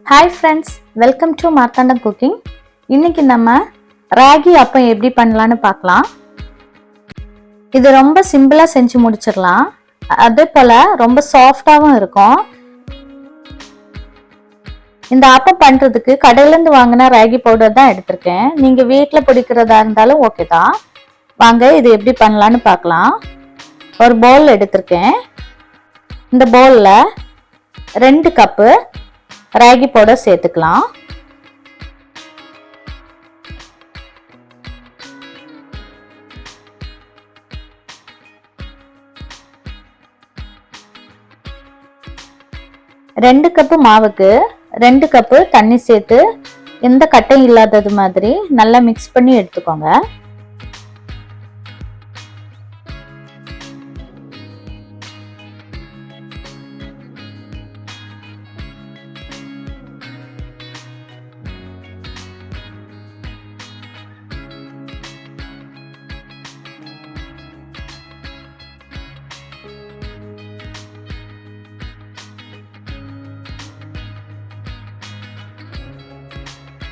Hi friends, welcome to Marthandam cooking. இன்னைக்கு நம்ம ராகி அப்பம் எப்படி பண்ணலான்னு பார்க்கலாம். இது ரொம்ப சிம்பிளாக செஞ்சு முடிச்சிடலாம். அதே போல் ரொம்ப சாஃப்டாகவும் இருக்கும். இந்த அப்பம் பண்ணுறதுக்கு கடையிலேருந்து வாங்கின ராகி பவுடர் தான் எடுத்திருக்கேன். நீங்கள் வீட்டில் பிடிக்கிறதா இருந்தாலும் ஓகே தான். வாங்க இது எப்படி பண்ணலான்னு பார்க்கலாம். ஒரு பவுல் எடுத்திருக்கேன். இந்த பவுலில் 2 கப்பு ராகி பவுடர் சேர்த்துக்கலாம். ரெண்டு கப்பு மாவுக்கு 2 கப்பு தண்ணி சேர்த்து எந்த கட்டையும் இல்லாதது மாதிரி நல்லா மிக்ஸ் பண்ணி எடுத்துக்கோங்க.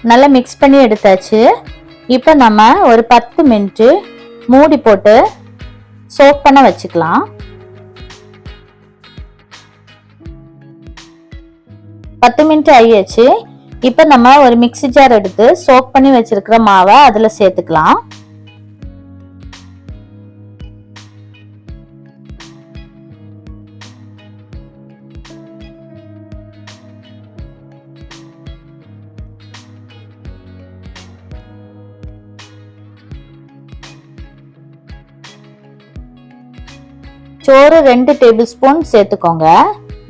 நல்லா மிக்ஸ் பண்ணி எடுத்தாச்சு. இப்போ நம்ம ஒரு 10 மினிட் மூடி போட்டு சோக் பண்ண வச்சுக்கலாம். 10 மினிட் ஆகியாச்சு. இப்போ நம்ம ஒரு மிக்ஸி ஜார் எடுத்து சோக் பண்ணி வச்சிருக்கிற மாவை அதில் சேர்த்துக்கலாம். சோறு 2 டேபிள் ஸ்பூன் சேர்த்துக்கோங்க.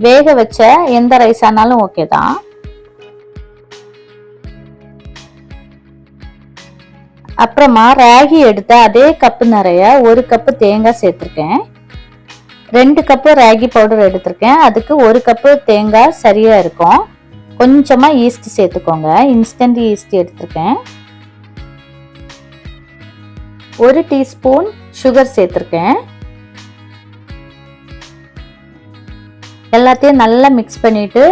வேக வச்ச எந்த ரைஸ் ஆனாலும் ஓகே தான். அப்புறமா ராகி எடுத்த அதே கப்பு நிறைய 1 கப்பு தேங்காய் சேர்த்துருக்கேன். 2 கப்பு ராகி பவுடர் எடுத்திருக்கேன். அதுக்கு 1 கப்பு தேங்காய் சரியா இருக்கும். கொஞ்சமா ஈஸ்ட் சேர்த்துக்கோங்க. இன்ஸ்டன்ட் ஈஸ்ட் எடுத்திருக்கேன். 1 டீஸ்பூன் சுகர் சேர்த்துருக்கேன். எல்லாத்தையும் நல்லா மிக்ஸ் பண்ணிட்டு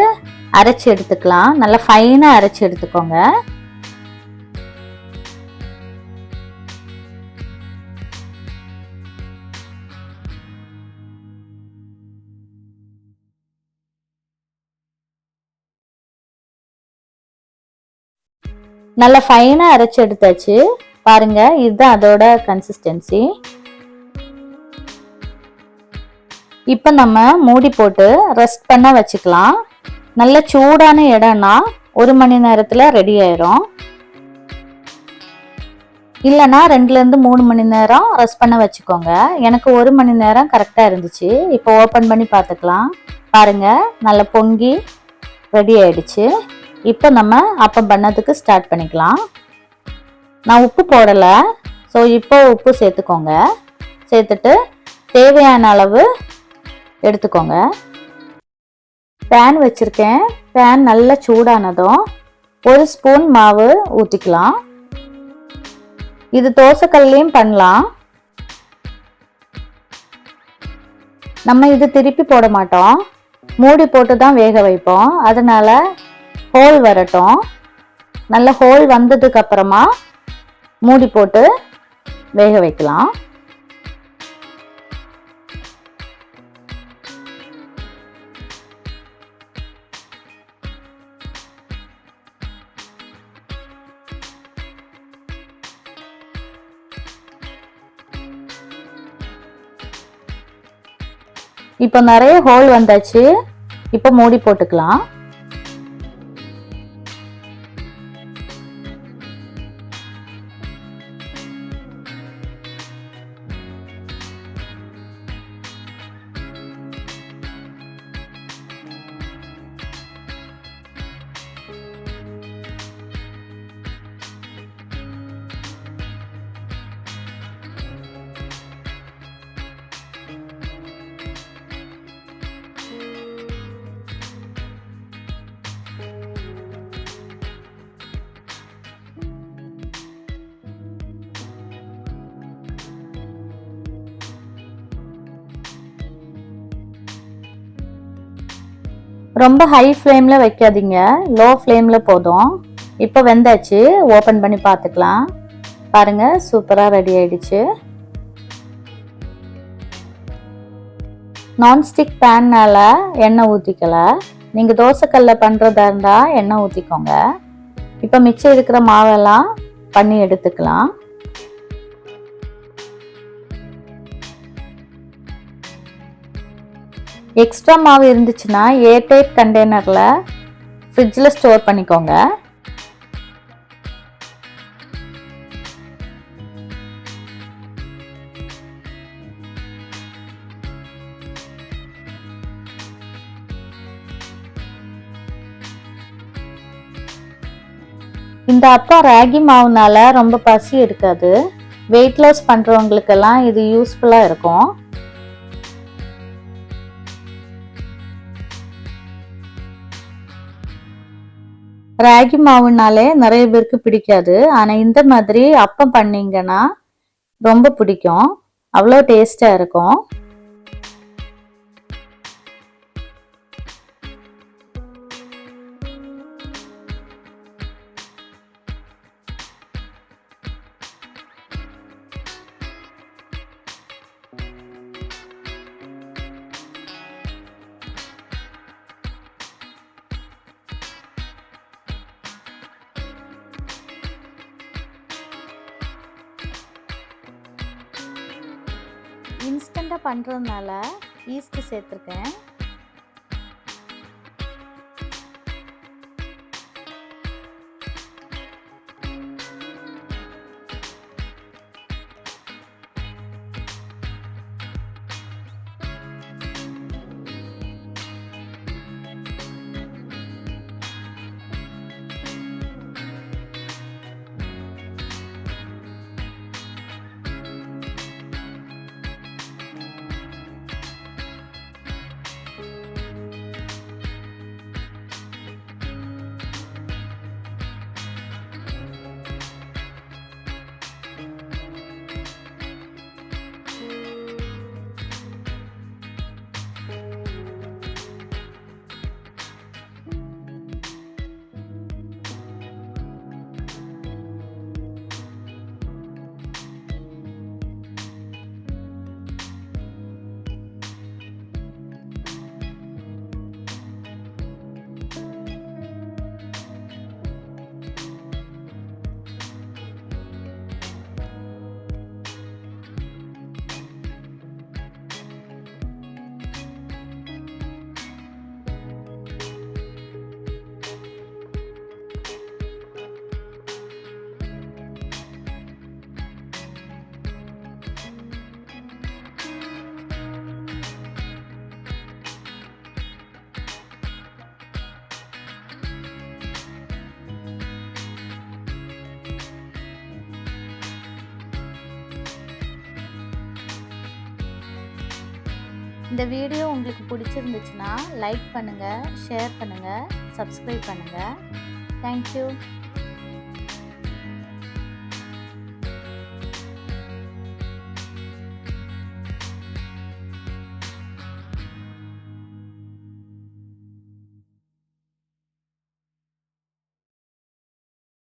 அரைச்சி எடுத்துக்கலாம். நல்லா ஃபைனா அரைச்சி எடுத்துக்கோங்க. நல்லா ஃபைனா அரைச்சி எடுத்தாச்சு. பாருங்க, இதுதான் அதோட கன்சிஸ்டன்சி. இப்போ நம்ம மூடி போட்டு ரெஸ்ட் பண்ண வச்சுக்கலாம். நல்ல சூடான இடம்னா 1 மணி நேரத்தில் ரெடி ஆயிரும். இல்லைன்னா 2லேருந்து 3 மணி நேரம் ரெஸ்ட் பண்ண வச்சுக்கோங்க. எனக்கு 1 மணி நேரம் கரெக்டாக இருந்துச்சு. இப்போ ஓப்பன் பண்ணி பார்த்துக்கலாம். பாருங்க, நல்லா பொங்கி ரெடி ஆயிடுச்சு. இப்போ நம்ம அப்பம் பண்ணதுக்கு ஸ்டார்ட் பண்ணிக்கலாம். நான் உப்பு போடலை, ஸோ இப்போ உப்பு சேர்த்துக்கோங்க. சேர்த்துட்டு தேவையான அளவு எடுத்துக்கோங்க. பேன் வச்சிருக்கேன். பேன் நல்லா சூடானதும் 1 ஸ்பூன் மாவு ஊற்றிக்கலாம். இது தோசைக்கல்லையும் பண்ணலாம். நம்ம இது திருப்பி போட மாட்டோம், மூடி போட்டு தான் வேக வைப்போம். அதனால ஹோல் வரட்டும். நல்ல ஹோல் வந்ததுக்கு அப்புறமா மூடி போட்டு வேக வைக்கலாம். இப்போ நிறைய ஹோல் வந்தாச்சு. இப்போ மூடி போட்டுக்கலாம். ரொம்ப ஹை ஃப்ளேமில் வைக்காதீங்க, லோ ஃப்ளேமில் போதும். இப்போ வெந்தாச்சு, ஓப்பன் பண்ணி பார்த்துக்கலாம். பாருங்கள், சூப்பராக ரெடி ஆயிடுச்சு. நான்ஸ்டிக் பேன்னால் எண்ணெய் ஊற்றிக்கல. நீங்கள் தோசைக்கல்ல பண்ணுறதா இருந்தால் எண்ணெய் ஊற்றிக்கோங்க. இப்போ மிச்சம் இருக்கிற மாவெல்லாம் பண்ணி எடுத்துக்கலாம். எக்ஸ்ட்ரா மாவு இருந்துச்சுன்னா ஏர்டைட் கண்டெய்னரில் ஃப்ரிட்ஜில் ஸ்டோர் பண்ணிக்கோங்க. இந்த அப்பம் ராகி மாவுனால ரொம்ப பசி எடுக்காது. வெயிட் லாஸ் பண்ணுறவங்களுக்கெல்லாம் இது யூஸ்ஃபுல்லாக இருக்கும். ராகி மாவுனாலே நிறைய பேருக்கு பிடிக்காது. ஆனால் இந்த மாதிரி அப்பம் பண்ணிங்கன்னா ரொம்ப பிடிக்கும். அவ்வளோ டேஸ்டாக இருக்கும். இன்ஸ்டண்ட்டாக பண்ணுறதுனால ஈஸ்ட் சேர்த்துருக்கேன். இந்த வீடியோ உங்களுக்கு பிடிச்சிருந்துச்சுன்னா லைக் பண்ணுங்கள், ஷேர் பண்ணுங்கள், சப்ஸ்கிரைப் பண்ணுங்கள். தேங்க்யூ.